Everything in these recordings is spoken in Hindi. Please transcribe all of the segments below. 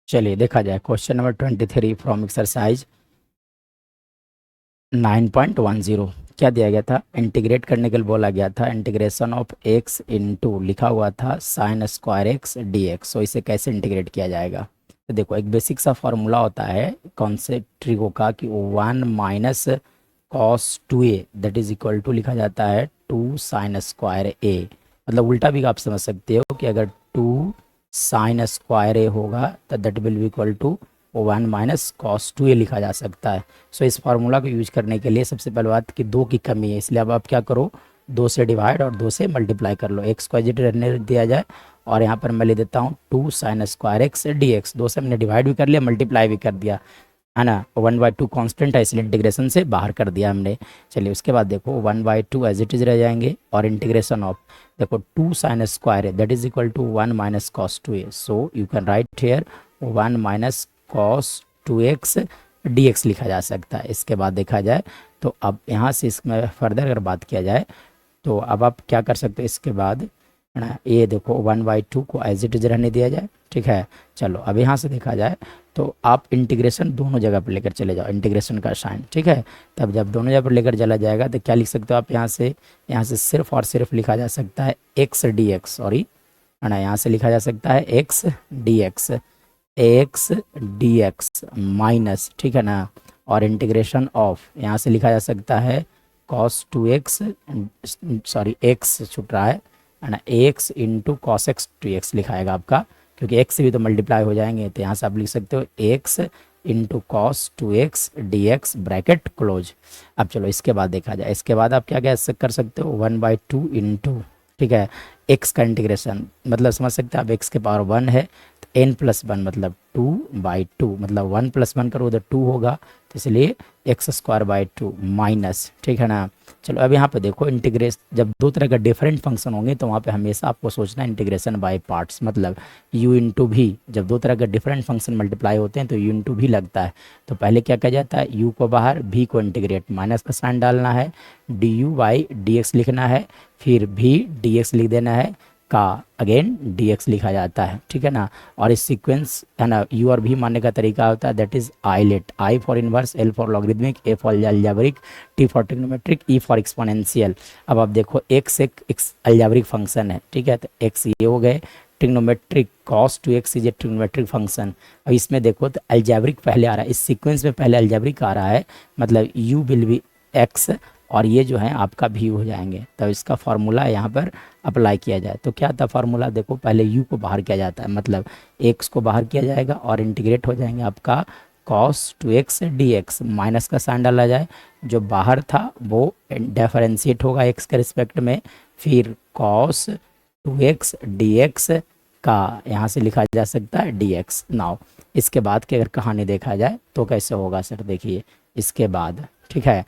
चलिए देखा जाए क्वेश्चन नंबर 23 फ्रॉम एक्सरसाइज 9.10। क्या दिया गया था? इंटीग्रेट करने के लिए बोला गया था। इंटीग्रेशन ऑफ एक्स इंटू लिखा हुआ था sine square X D X. So इसे कैसे इंटीग्रेट किया जाएगा? तो देखो, एक बेसिक सा फॉर्मूला होता है कॉन्सेप्ट ट्रिगो का कि 1 - cos 2a that is equal to लिखा जाता है 2 sin² a। मतलब उल्टा भी आप समझ सकते हो कि अगर 2 sin² a होगा तो that will be equal to 1 - cos 2a लिखा जा सकता है। सो इस फार्मूला को यूज करने के लिए सबसे पहले बात कि 2 की कमी है, इसलिए अब आप क्या करो, 2 से डिवाइड और 2 से मल्टीप्लाई कर लो। एक्स को एजिट रहने दिया जाए और यहाँ पर मैं ले देता हूँ 2 sin² x dx। 2 से हमने डिवाइड भी कर लिया, मल्टीप्लाई भी कर दिया, है ना। 1/2 कांस्टेंट है इसलिए इंटीग्रेशन से बाहर कर दिया हमने। चलिए उसके बाद देखो 1/2 एज इट इज रह जाएंगे और इंटीग्रेशन ऑफ देखो 2 sin² that is equal to 1 - cos 2a। So you can write here 1 - cos 2x dx लिखा जा सकता है। इसके बाद देखा जाए तो अब यहाँ से इसमें फर्दर अगर बात किया जाए तो अब आप क्या कर सकते हो इसके बाद, है ना। ये देखो 1/2 को एज इट इज रहने दिया जाए, ठीक है। चलो अब यहाँ से देखा जाए तो आप इंटीग्रेशन दोनों जगह पर लेकर चले जाओ, इंटीग्रेशन का साइन, ठीक है। तब जब दोनों जगह पर लेकर चला जाएगा तो क्या लिख सकते हो आप यहाँ से सिर्फ और सिर्फ लिखा जा सकता है एक्स डी एक्स, सॉरी, है ना। यहाँ से लिखा जा सकता है एक्स डी एक्स माइनस, ठीक है ना। और इंटीग्रेशन ऑफ यहाँ से लिखा जा सकता है cos 2x, सॉरी एक्स छूट रहा है ना, X into cos X two X लिखाएगा आपका, क्योंकि एक्स से भी तो मल्टीप्लाई हो जाएंगे। तो यहाँ से आप लिख सकते हो x into cos 2x D x bracket close. अब चलो इसके बाद देखा जाए, इसके बाद आप क्या कर सकते हो 1/2 इंटू, ठीक है, एक्स का इंटीग्रेशन, मतलब समझ सकते हैं आप एक्स के पावर 1 है तो n+1 मतलब 2/2, मतलब 1+1 करो तो 2 होगा, तो इसलिए x² माइनस, ठीक है ना। चलो अब यहाँ पे देखो इंटीग्रेशन, जब दो तरह का डिफरेंट फंक्शन होंगे तो वहाँ पे हमेशा आपको सोचना है इंटीग्रेशन बाय पार्ट्स, मतलब u इंटू भी। जब दो तरह के डिफरेंट फंक्शन मल्टीप्लाई होते हैं तो u इंटू भी लगता है। तो पहले क्या किया जाता है, u को बाहर, v को इंटीग्रेट, माइनस का साइन डालना है, du/dx लिखना है, फिर भी dx लिख देना है, का अगेन dx लिखा जाता है, ठीक है ना। और इस सीक्वेंस, है ना, u और v मानने का तरीका होता है that is ILATE, I for inverse, L for logarithmic, A for algebraic, T for trigonometric, E for exponential. अब आप देखो x एक अलजेब्रिक फंक्शन है, ठीक है, तो x ये हो गए, trigonometric cos 2x is a trigonometric function. अब इसमें देखो तो अलजेब्रिक पहले आ रहा है, इस सीक्वेंस में पहले अलजेब्रिक आ रहा है, मतलब u विल बी x और ये जो है आपका भी हो जाएंगे। तो इसका फार्मूला यहाँ पर अप्लाई किया जाए तो क्या था फार्मूला, देखो पहले u को बाहर किया जाता है, मतलब x को बाहर किया जाएगा और इंटीग्रेट हो जाएंगे आपका cos 2x dx, माइनस का साइन डाला जाए, जो बाहर था वो डिफरेंशिएट होगा x के रिस्पेक्ट में, फिर cos 2x dx का यहाँ से लिखा जा सकता है dx। नाउ इसके बाद की अगर कहानी देखा जाए तो कैसे होगा सर, देखिए इसके बाद, ठीक है।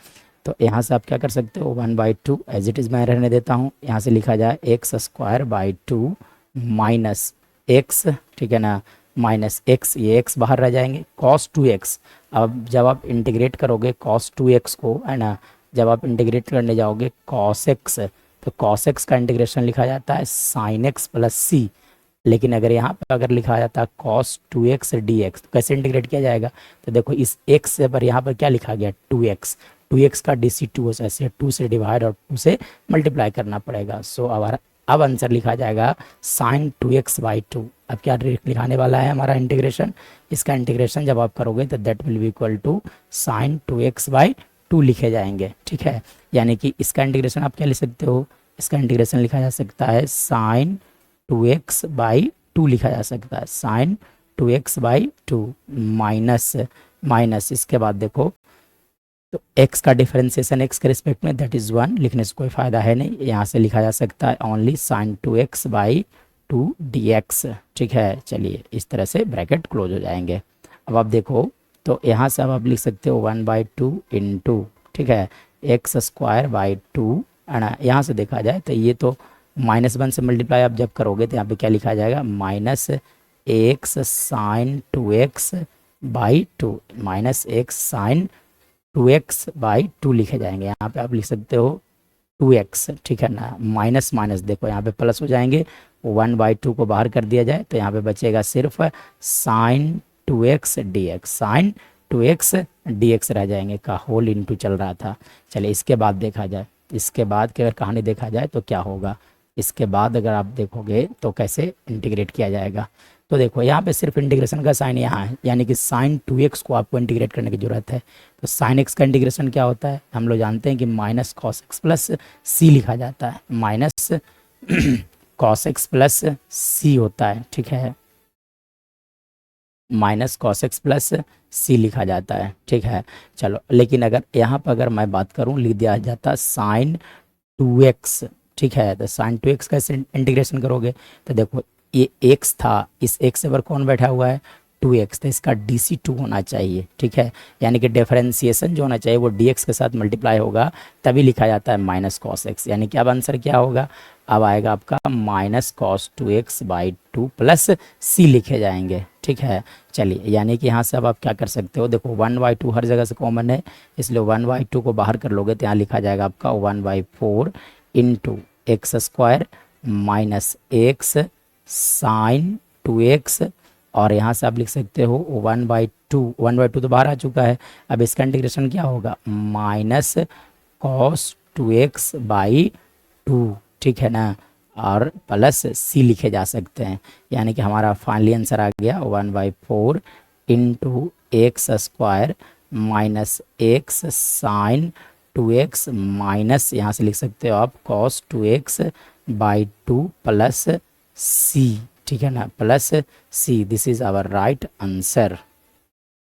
तो यहाँ से आप क्या कर सकते हो 1/2 एज इट इज़ मैं रहने देता हूँ, यहाँ से लिखा जाए x² 2 माइनस एक्स, ठीक है ना, माइनस एक्स, ये x बाहर रह जाएंगे, cos 2x। अब जब आप इंटीग्रेट करोगे cos 2x को, है ना, जब आप इंटीग्रेट करने जाओगे cos x, तो cos x का इंटीग्रेशन लिखा जाता है sin x प्लस c। लेकिन अगर यहाँ पर अगर लिखा जाता है cos 2x dx तो कैसे इंटीग्रेट किया जाएगा, तो देखो इस x से पर यहाँ पर क्या लिखा गया 2x का dc2 ऐसे 2 से डिवाइड और 2 से मल्टीप्लाई करना पड़ेगा। सो अब आंसर लिखा जाएगा sin 2x/2। अब क्या लिखाने वाला है हमारा इंटीग्रेशन, इसका इंटीग्रेशन जब आप करोगे तो that will be equal to sin 2x/2 लिखे जाएंगे, ठीक है। यानी कि इसका इंटीग्रेशन आप क्या लिख सकते हो, इसका इंटीग्रेशन लिखा जा सकता है sin 2x/2 लिखा जा सकता है, sin 2x/2 माइनस इसके बाद देखो तो x का डिफरेंशिएशन x के रिस्पेक्ट में दैट इज़ 1, लिखने से कोई फ़ायदा है नहीं, यहाँ से लिखा जा सकता है ओनली sin 2x/2 dx, ठीक है। चलिए इस तरह से ब्रैकेट क्लोज हो जाएंगे। अब आप देखो तो यहाँ से अब आप लिख सकते हो 1/2 इंटू, ठीक है, x²/2, है ना। यहाँ से देखा जाए तो ये तो -1 से मल्टीप्लाई आप जब करोगे तो यहाँ पे क्या लिखा जाएगा -x sin 2x/2, -x sin 2x/2 लिखे जाएंगे। यहाँ पे आप लिख सकते हो 2x, ठीक है ना, माइनस माइनस देखो यहाँ पे प्लस हो जाएंगे, 1/2 को बाहर कर दिया जाए तो यहाँ पे बचेगा सिर्फ sin two x D x, sine two x D x रह जाएंगे का होल इंटू चल रहा था। चलिए इसके बाद देखा जाए, इसके बाद की अगर कहानी देखा जाए तो क्या होगा, इसके बाद अगर आप देखोगे तो कैसे इंटीग्रेट किया जाएगा। तो देखो यहाँ पे सिर्फ इंटीग्रेशन का साइन यहाँ है, यानी कि साइन टू एक्स को आपको इंटीग्रेट करने की जरूरत है। तो साइन एक्स का इंटीग्रेशन क्या होता है, हम लोग जानते हैं कि माइनस कॉस एक्स प्लस सी लिखा जाता है, माइनस कॉस एक्स प्लस सी होता है, ठीक है, माइनस कॉस एक्स प्लस सी लिखा जाता है, ठीक है। चलो लेकिन अगर यहाँ पर अगर मैं बात करूँ, लिख दिया जाता साइन टू एक्स, ठीक है। तो साइन टू एक्स कैसे इंटीग्रेशन करोगे, तो देखो ये एक्स था, इस एक्स पर कौन बैठा हुआ है, टू एक्स, तो इसका डी सी टू होना चाहिए, ठीक है। यानी कि डिफरेंशिएशन जो होना चाहिए वो डी एक्स के साथ मल्टीप्लाई होगा, तभी लिखा जाता है माइनस कॉस एक्स। यानी कि अब आंसर क्या होगा, अब आएगा आपका minus cos two X by two plus C लिखे जाएंगे, ठीक है। चलिए यानी कि यहाँ से अब आप क्या कर सकते हो, देखो वन बाई टू हर जगह से कॉमन है, इसलिए वन बाई टू को बाहर कर लोगे तो यहाँ लिखा जाएगा आपका one by four into X square minus X sine two x, और यहाँ से आप लिख सकते हो वन बाई टू तो बाहर आ चुका है, अब इसका इंटीग्रेशन क्या होगा, minus cos two X by to, ठीक है ना, और प्लस सी लिखे जा सकते हैं। यानी कि हमारा फाइनली आंसर आ गया one by four into X square minus X sine two X minus, यहाँ से लिख सकते हो आप cos two X by two plus C, ठीक है ना, plus C. This is our right answer.